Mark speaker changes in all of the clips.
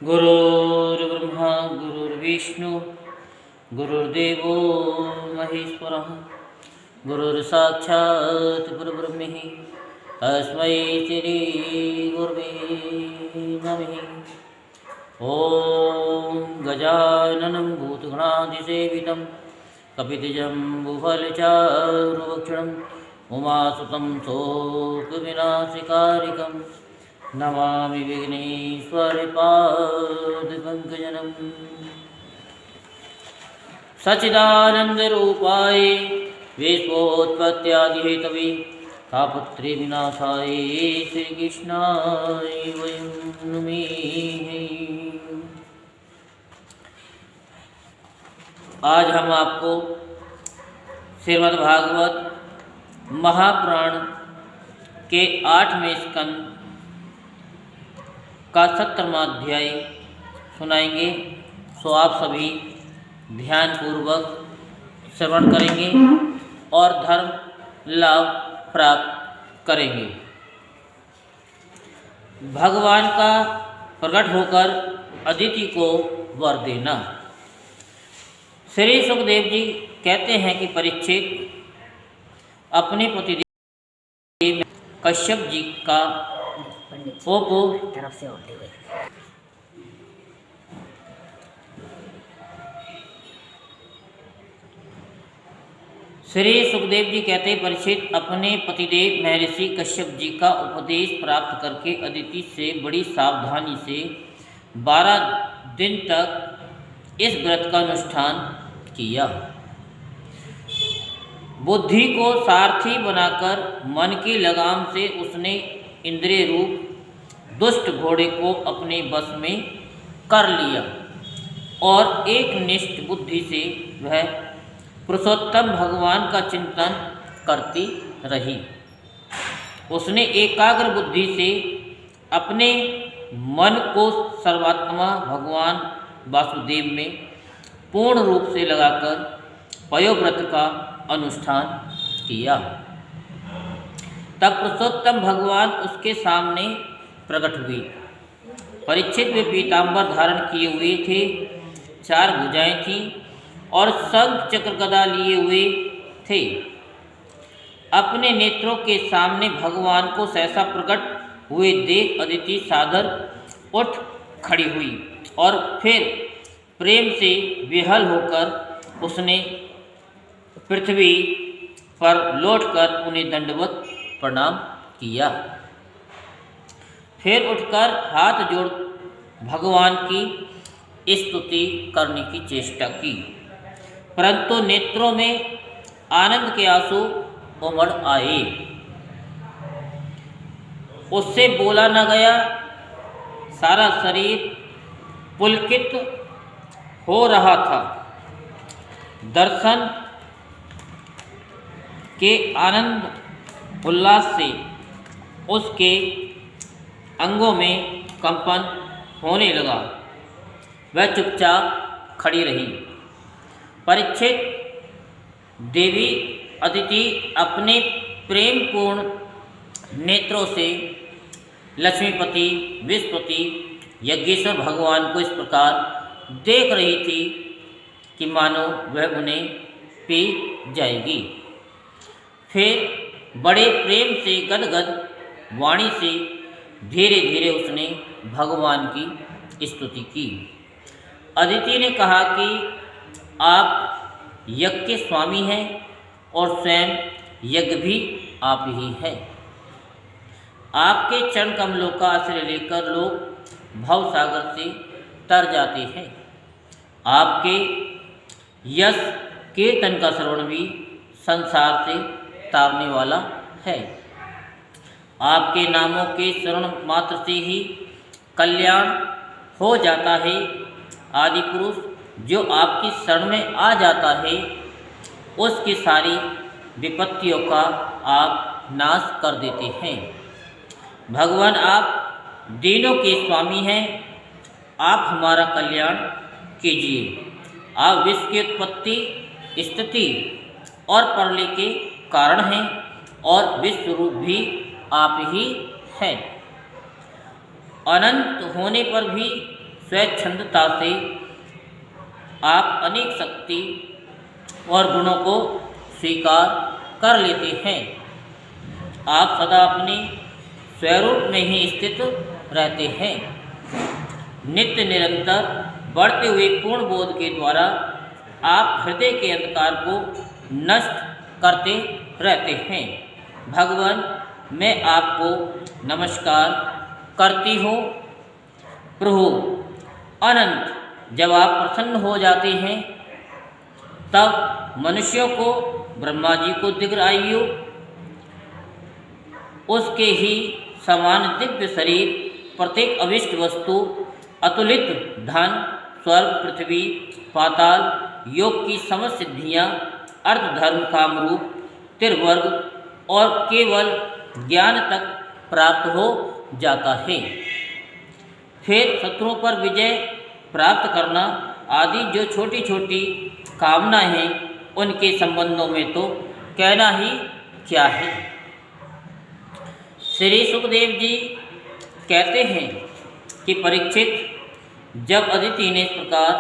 Speaker 1: गुरुर्ब्रह्मा गुरुर्विष्णु गुरुर्देवो महेश्वरः गुरुर्साक्षात् परब्रह्म तस्मै श्री गुरुवे नमः। ॐ गजाननं भूतगणाधिसेवितं कपितजम्बुफलचारुभक्षणं उमासुतं शोकविनाशकारिकं नमामि विघ्नेश्वरपादपङ्कजम्। सच्चिदानन्दरूपाय विश्वोत्पत्त्यादिहेतवे तापत्रयविनाशाय श्रीकृष्णाय वयं नमः। आज हम आपको श्रीमद्भागवत महापुराण के 8वें स्कंद का 17वां अध्याय सुनाएंगे। सो आप सभी ध्यानपूर्वक श्रवण करेंगे और धर्म लाभ प्राप्त करेंगे। भगवान का प्रकट होकर अदिति को वर देना। श्री सुखदेव जी कहते हैं कि परीक्षित अपने पतिदेव कश्यप जी का तरफ से होते हुए श्री सुखदेव जी कहते परीक्षित अपने पतिदेव महर्षि कश्यप जी का उपदेश प्राप्त करके अदिति से बड़ी सावधानी से 12 दिन तक इस व्रत का अनुष्ठान किया। बुद्धि को सारथी बनाकर मन की लगाम से उसने इंद्रिय रूप दुष्ट घोड़े को अपने बस में कर लिया और एक निष्ठ बुद्धि से वह पुरुषोत्तम भगवान का चिंतन करती रही। उसने एकाग्र बुद्धि से अपने मन को सर्वात्मा भगवान वासुदेव में पूर्ण रूप से लगाकर पयोव्रत का अनुष्ठान किया। तब पुरुषोत्तम भगवान उसके सामने प्रकट हुए। परीक्षित वे पीताम्बर धारण किए हुए थे, 4 भुजाएं थीं और शंख चक्र गदा लिए हुए थे। अपने नेत्रों के सामने भगवान को सहसा प्रकट हुए देख अदिति सादर उठ खड़ी हुई और फिर प्रेम से विह्वल होकर उसने पृथ्वी पर लौटकर उन्हें दंडवत प्रणाम किया। फिर उठकर हाथ जोड़ भगवान की स्तुति करने की चेष्टा की, परंतु नेत्रों में आनंद के आंसू उमड़ आए। उससे बोला न गया, सारा शरीर पुलकित हो रहा था। दर्शन के आनंद उल्लास से उसके अंगों में कंपन होने लगा। वह चुपचाप खड़ी रही। परीक्षित देवी अदिति अपने प्रेमपूर्ण नेत्रों से लक्ष्मीपति विश्वपति यज्ञेश्वर भगवान को इस प्रकार देख रही थी कि मानो वह उन्हें पी जाएगी। फिर बड़े प्रेम से गदगद वाणी से धीरे धीरे उसने भगवान की स्तुति की। अदिति ने कहा कि आप यज्ञ के स्वामी हैं और स्वयं यज्ञ भी आप ही हैं। आपके चरण कमलों का आश्रय लेकर लोग भव सागर से तर जाते हैं। आपके यश कीर्तन का श्रवण भी संसार से तारने वाला है। आपके नामों के श्रवण मात्र से ही कल्याण हो जाता है। आदि पुरुष जो आपकी शरण में आ जाता है उसकी सारी विपत्तियों का आप नाश कर देते हैं। भगवान आप दीनों के स्वामी हैं, आप हमारा कल्याण कीजिए। आप विश्व की उत्पत्ति स्थिति और प्रलय के कारण हैं और विश्व रूप भी आप ही हैं। अनंत होने पर भी स्वच्छंदता से आप अनेक शक्ति और गुणों को स्वीकार कर लेते हैं। आप सदा अपने स्वरूप में ही स्थित रहते हैं। नित्य निरंतर बढ़ते हुए पूर्ण बोध के द्वारा आप हृदय के अंधकार को नष्ट करते रहते हैं। भगवान, मैं आपको नमस्कार करती हूँ। प्रभु अनंत, जब आप प्रसन्न हो जाते हैं तब मनुष्यों को, ब्रह्मा जी को दीर्घायु, उसके ही समान दिव्य शरीर, प्रत्येक अविष्ट वस्तु, अतुलित धन, स्वर्ग, पृथ्वी, पाताल, योग की समस्त सिद्धियाँ, अर्थ, धर्म, कामरूप, त्रिवर्ग और केवल ज्ञान तक प्राप्त हो जाता है। फिर शत्रुओं पर विजय प्राप्त करना आदि जो छोटी छोटी कामनाएं हैं, उनके संबंधों में तो कहना ही क्या है। श्री सुखदेव जी कहते हैं कि परीक्षित, जब अदिति ने इस प्रकार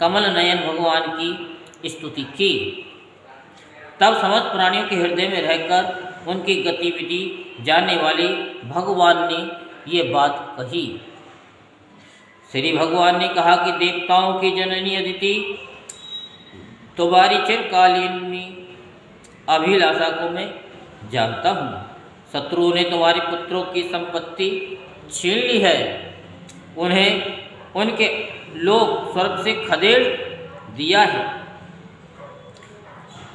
Speaker 1: कमल नयन भगवान की स्तुति की, तब समस्त प्राणियों के हृदय में रहकर उनकी गतिविधि जानने वाले भगवान ने ये बात कही। श्री भगवान ने कहा कि देवताओं की जननी अदिति, तुम्हारी चिरकालीन अभिलाषा को मैं जानता हूँ। शत्रुओं ने तुम्हारे पुत्रों की संपत्ति छीन ली है, उन्हें उनके लोक स्वर्ग से खदेड़ दिया है।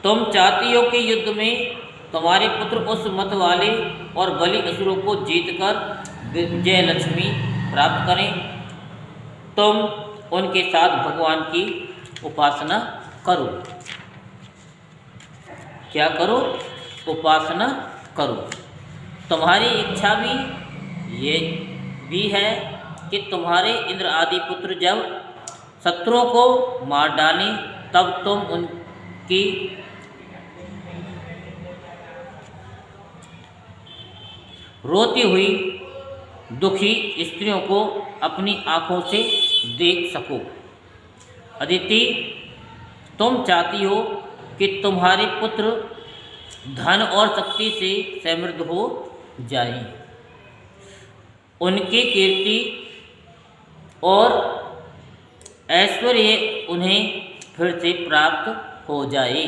Speaker 1: तुम चाहती हो कि युद्ध में तुम्हारे पुत्र उस मत वाले और बलि असुरों को जीतकर विजय लक्ष्मी प्राप्त करें। तुम उनके साथ भगवान की उपासना करो। क्या करो? उपासना करो। तुम्हारी इच्छा भी ये भी है कि तुम्हारे इंद्र आदि पुत्र जब शत्रुओं को मार डालें, तब तुम उनकी रोती हुई दुखी स्त्रियों को अपनी आँखों से देख सको। अदिति, तुम चाहती हो कि तुम्हारे पुत्र धन और शक्ति से समृद्ध हो जाएं, उनकी कीर्ति और ऐश्वर्य उन्हें फिर से प्राप्त हो जाए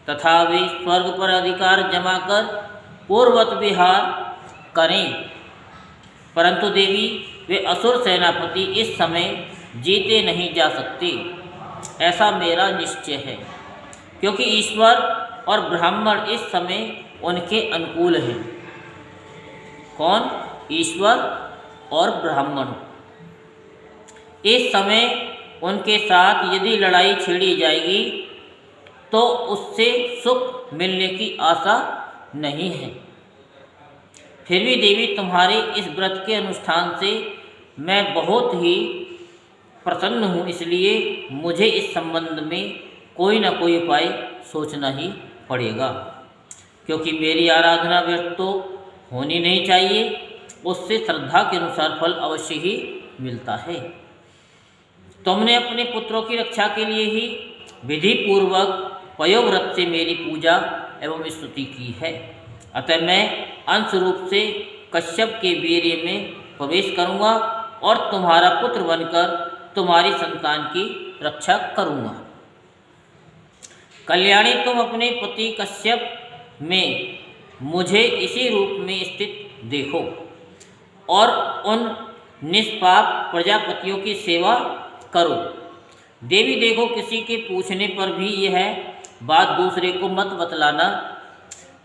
Speaker 1: तथा वे स्वर्ग पर अधिकार जमाकर पूर्ववत विहार करें। परंतु देवी, वे असुर सेनापति इस समय जीते नहीं जा सकते, ऐसा मेरा निश्चय है, क्योंकि ईश्वर और ब्राह्मण इस समय उनके अनुकूल हैं। कौन? ईश्वर और ब्राह्मण। इस समय उनके साथ यदि लड़ाई छेड़ी जाएगी तो उससे सुख मिलने की आशा नहीं है। फिर भी देवी, तुम्हारे इस व्रत के अनुष्ठान से मैं बहुत ही प्रसन्न हूँ, इसलिए मुझे इस संबंध में कोई न कोई उपाय सोचना ही पड़ेगा, क्योंकि मेरी आराधना व्यर्थ तो होनी नहीं चाहिए, उससे श्रद्धा के अनुसार फल अवश्य ही मिलता है। तुमने अपने पुत्रों की रक्षा के लिए ही विधि पूर्वक पयोव्रत से मेरी पूजा एवं स्तुति की है, अतः मैं अंश रूप से कश्यप के वीर्य में प्रवेश करूँगा और तुम्हारा पुत्र बनकर तुम्हारी संतान की रक्षा करूँगा। कल्याणी, तुम अपने पति कश्यप में मुझे इसी रूप में स्थित देखो और उन निष्पाप प्रजापतियों की सेवा करो। देवी देखो, किसी के पूछने पर भी यह बात दूसरे को मत बतलाना।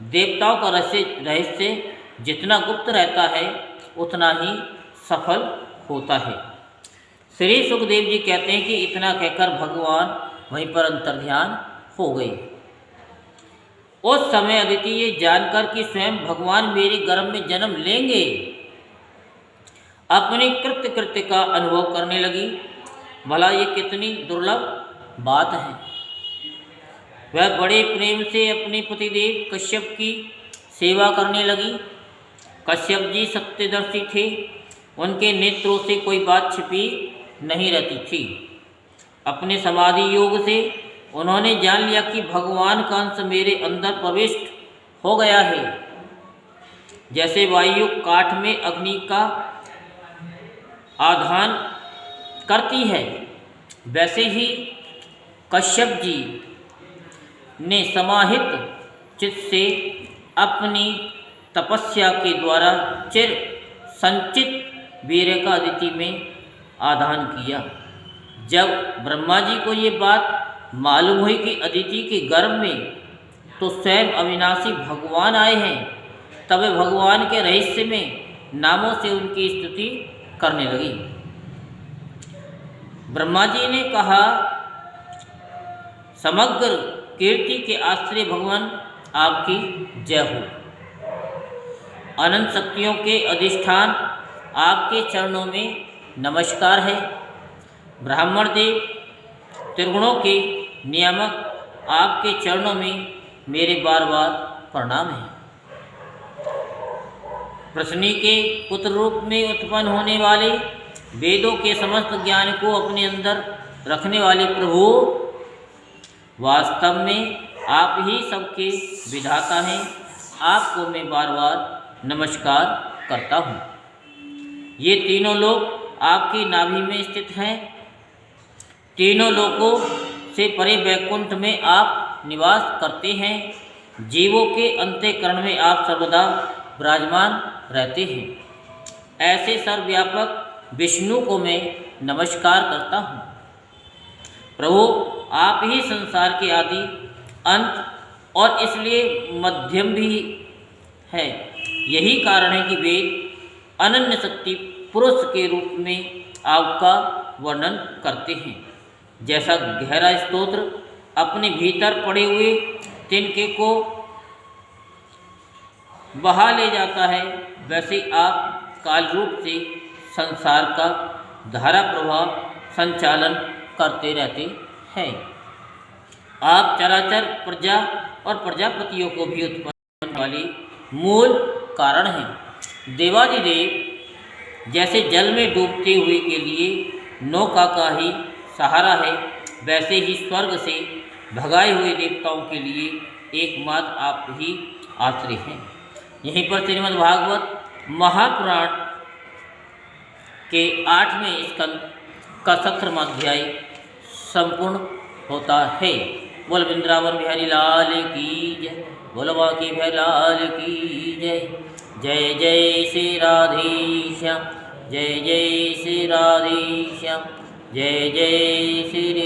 Speaker 1: देवताओं का रहस्य जितना गुप्त रहता है उतना ही सफल होता है। श्री सुखदेव जी कहते हैं कि इतना कहकर भगवान वहीं पर अंतर्ध्यान हो गए। उस समय अदिति ये जानकर कि स्वयं भगवान मेरे गर्भ में जन्म लेंगे, अपने कृत्य का अनुभव करने लगी। भला ये कितनी दुर्लभ बात है। वह बड़े प्रेम से अपने पतिदेव कश्यप की सेवा करने लगी। कश्यप जी सत्यदर्शी थे, उनके नेत्रों से कोई बात छिपी नहीं रहती थी। अपने समाधि योग से उन्होंने जान लिया कि भगवान का अंश मेरे अंदर प्रविष्ट हो गया है। जैसे वायु काठ में अग्नि का आधान करती है, वैसे ही कश्यप जी ने समाहित चित्त से अपनी तपस्या के द्वारा चिर संचित वीर्य का अदिति में आधान किया। जब ब्रह्मा जी को ये बात मालूम हुई कि अदिति के गर्भ में तो स्वयं अविनाशी भगवान आए हैं, तब वे भगवान के रहस्य में नामों से उनकी स्तुति करने लगी। ब्रह्मा जी ने कहा, समग्र कीर्ति के आश्रय भगवान आपकी जय हो। अनंत शक्तियों के अधिष्ठान आपके चरणों में नमस्कार है। ब्राह्मण देव त्रिगुणों के नियामक आपके चरणों में मेरे बार बार प्रणाम है। प्रश्नि के पुत्र रूप में उत्पन्न होने वाले, वेदों के समस्त ज्ञान को अपने अंदर रखने वाले प्रभु, वास्तव में आप ही सबके विधाता हैं। आपको मैं बार बार नमस्कार करता हूँ। ये तीनों लोक आपकी नाभि में स्थित हैं। तीनों लोकों से परे वैकुंठ में आप निवास करते हैं। जीवों के अंतःकरण में आप सर्वदा विराजमान रहते हैं। ऐसे सर्वव्यापक विष्णु को मैं नमस्कार करता हूँ। प्रभु, आप ही संसार के आदि अंत और इसलिए मध्यम भी है। यही कारण है कि वेद अनन्य शक्ति पुरुष के रूप में आपका वर्णन करते हैं। जैसा गहरा स्तोत्र अपने भीतर पड़े हुए तिनके को बहा ले जाता है, वैसे आप काल रूप से संसार का धारा प्रवाह संचालन करते रहते हैं। आप चराचर प्रजा और प्रजापतियों को भी उत्पन्न करने वाले मूल कारण हैं। देवादिदेव जैसे जल में डूबते हुए के लिए नौका का ही सहारा है, वैसे ही स्वर्ग से भगाए हुए देवताओं के लिए एकमात्र आप ही आश्रय हैं। यहीं पर श्रीमद् भागवत महापुराण के 8वें स्कंद का 17वां अध्याय संपूर्ण होता है। बोल वृंदावन बिहारी लाल की जय, बोल बांके बिहारी लाल की जय। जय जय श्री राधेश्याम, जय जय श्री राधेश्याम, जय जय श्री